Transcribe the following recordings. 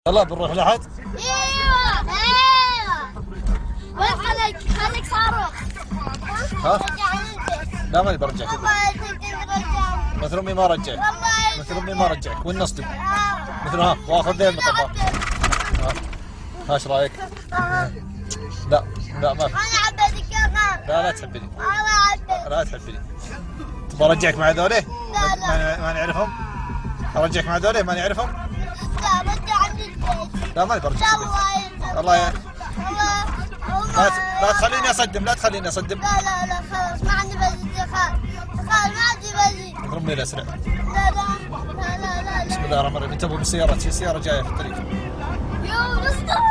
يلا بنروح لحد؟ ايوه وين خليك صاروخ. ها؟ لا ماني برجعك. مثل امي ما رجعك. مثل امي ما رجعك وين نصدم؟ مثل واخذ ذي المطبات. ها ايش رايك؟ لا لا ما في. انا عبيتك يا خال. لا تحبني. انا عبيت. لا تحبني. تبغى ارجعك مع هذولي؟ لا ما نعرفهم؟ ارجعك مع هذولي ما نعرفهم؟ لا رجعني البيت. لا ماني برجعك. الله يا لا تخليني اصدم. لا تخليني اصدم. لا خلاص ما عندي بزيد يا خال. خال ما عندي بزيد. رمي الاسرع. لا بسم الله الرحمن الرحيم. انتبهوا بالسيارة، في سيارة جاية في الطريق. يو نصدم.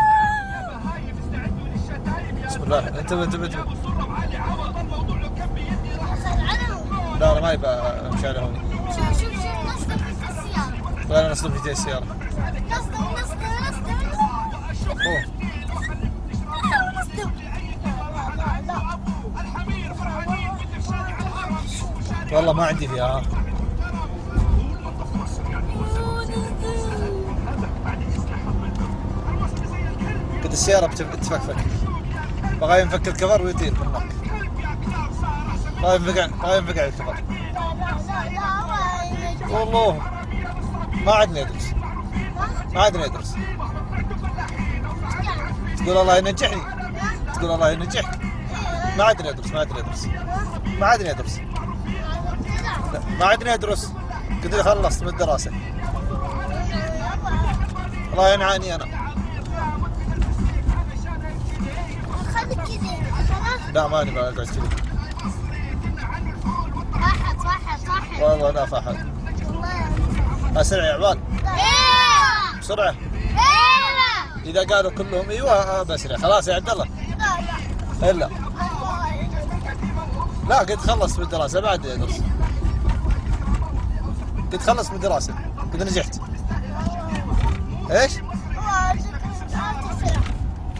بسم الله انتبه. لا ما يبى امشي على هوني. شوف نصدم في السيارة. لا نصدم في السيارة. نصدم. اوه والله ما عندي فيها. قد السيارة بتفكفك. بغى ينفك الكفر ويطير من هناك. بغى ينفقع الكفر. والله ما عدنا يدرس. تقول الله ينجحني. تقول الله ينجحك. ما عدنا يدرس. ما عدنا يدرس. قد خلصت من الدراسة. الله ينعاني أنا. خليك كذا. لا ماني بقعد كذي. فاحت. والله لا فاحت. أسرع يا عبال. ايوه بسرعة. ايوه إذا قالوا كلهم أيوة بسرع. خلاص يا عبد الله. إلا لا قد خلصت من الدراسة بعد يدرس. قد خلصت من الدراسة. قد نجحت. ايش؟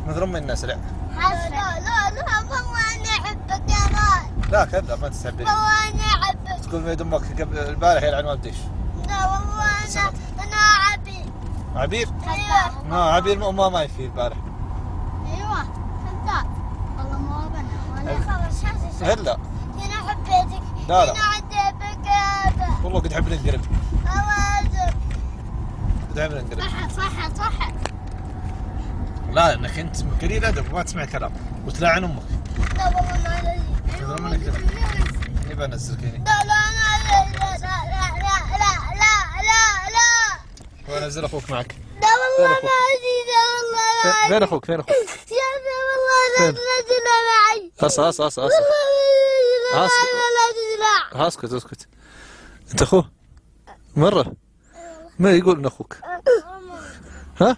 مثل امي الناس لا. لا والله انا احبك يا غالي. لا كذا ما تستحبني. والله انا احبك. تقول ميد امك قبل البارح يلعن والديش. لا والله انا عبير. عبير؟ ايوه. عبير ما يفي البارح. ايوه انت والله ما بنا وانا خلاص حاسس. هلا انا حبيتك. لا انا عتبك يا والله قد حبنا نقرب. الله قد حبنا نقرب. صح. لا انك انت قليل ادب وما تسمع كلام وتلاعن امك. لا والله ما لي. تدري منك كذا. يبى انزلك هنا. لا وانزل اخوك معك. لا والله ما ادري. والله فين اخوك؟ يا والله لا تنزل معي. اسكت. لا اسكت. انت اخوه؟ مرة ما يقول ان اخوك. ها؟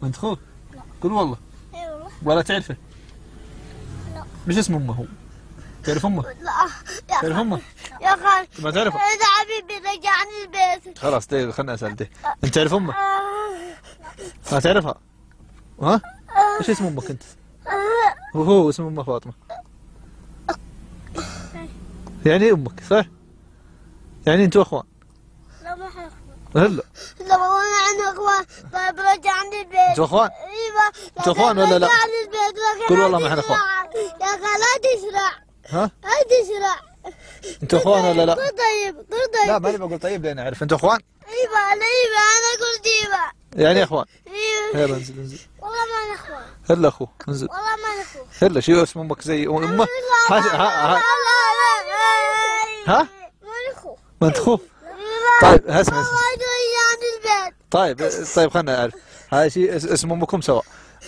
انت اخوه؟ قل والله. ولا تعرفه؟ لا. مش اسم امه هو؟ تعرف امه؟ لا تعرف امه؟ يا خال ما تعرفه؟ اذا حبيبي رجعني البيت. خلاص دقيقة خلنا اسال ده. انت تعرف امه؟ ما تعرفها؟ ها؟ ايش اسم امك انت؟ هو اسم امه فاطمة. يعني امك صح؟ يعني انتوا اخوان؟ لا ما احنا هلا لا والله انا اخوان. طيب رجعني البيت. انتوا اخوان؟ ايوه انتوا اخوان ولا لا؟ رجعني البيت. قول والله ما احنا اخوان. يا خال لا تسرع. ها؟ لا تسرع. انتوا اخوان ولا لا؟ طيب. لا ماني بقول طيب لين اعرف. انتوا اخوان؟ ايوه انا قلت ايوه. يعني اخوان؟ ايوه يلا انزل. والله ما انا اخوان. هلا اخوه انزل. والله ما انا اخوان. هلا شو اسم امك زي امه؟ ها؟ ما اخوه. ما انت اخوه؟ طيب اسمع. والله رجعني البيت. طيب خلنا نعرف. هذا شيء اسم امكم سواء.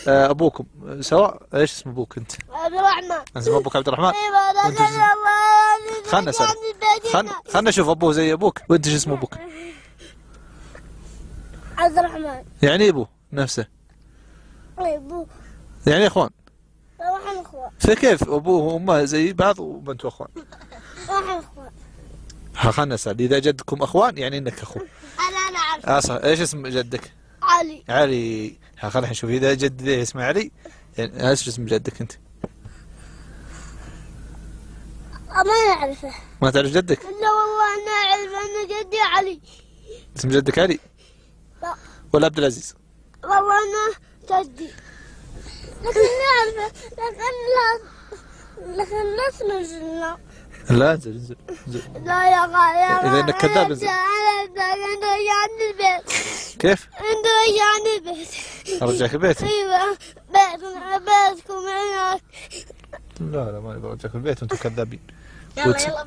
ابوكم سواء. ايش اسم ابوك انت؟ عبد الرحمن. اسم ابوك عبد الرحمن؟ ايوه وانت خلنا نسال. خلنا نشوف ابوه زي ابوك. وانت شو اسم ابوك؟ عبد الرحمن. يعني ابوه نفسه. ابوه. يعني اخوان. لا احنا اخوان. فكيف ابوه وامه زي بعض وانتوا اخوان؟ احنا اخوان. خلنا نسال. اذا جدكم اخوان يعني انك اخوه. انا عارف. صح. ايش اسم جدك؟ علي. خلينا نشوف اذا جد ذي اسمه علي يعني ايش اسم جدك انت؟ ما نعرفه. ما تعرف جدك؟ لا والله انا اعرف ان جدي علي. اسم جدك علي؟ لا. ولا عبد العزيز؟ انا جدي لكن الناس نزلنا. لا انزل. لا يا غالي إذا إنك كذاب انزل. رجعني البيت. كيف؟ رجعني البيت. ارجعك البيت؟ ايوه بيتكم هناك. لا ما برجعك البيت وانتم كذابين. يلا انا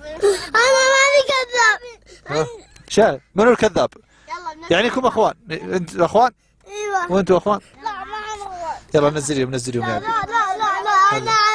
ماني كذاب. شايف منو الكذاب؟ يلا يعنيكم اخوان، انت اخوان ايوه وانتم اخوان؟ لا ما انا يلا نزليهم لا لا لا لا انا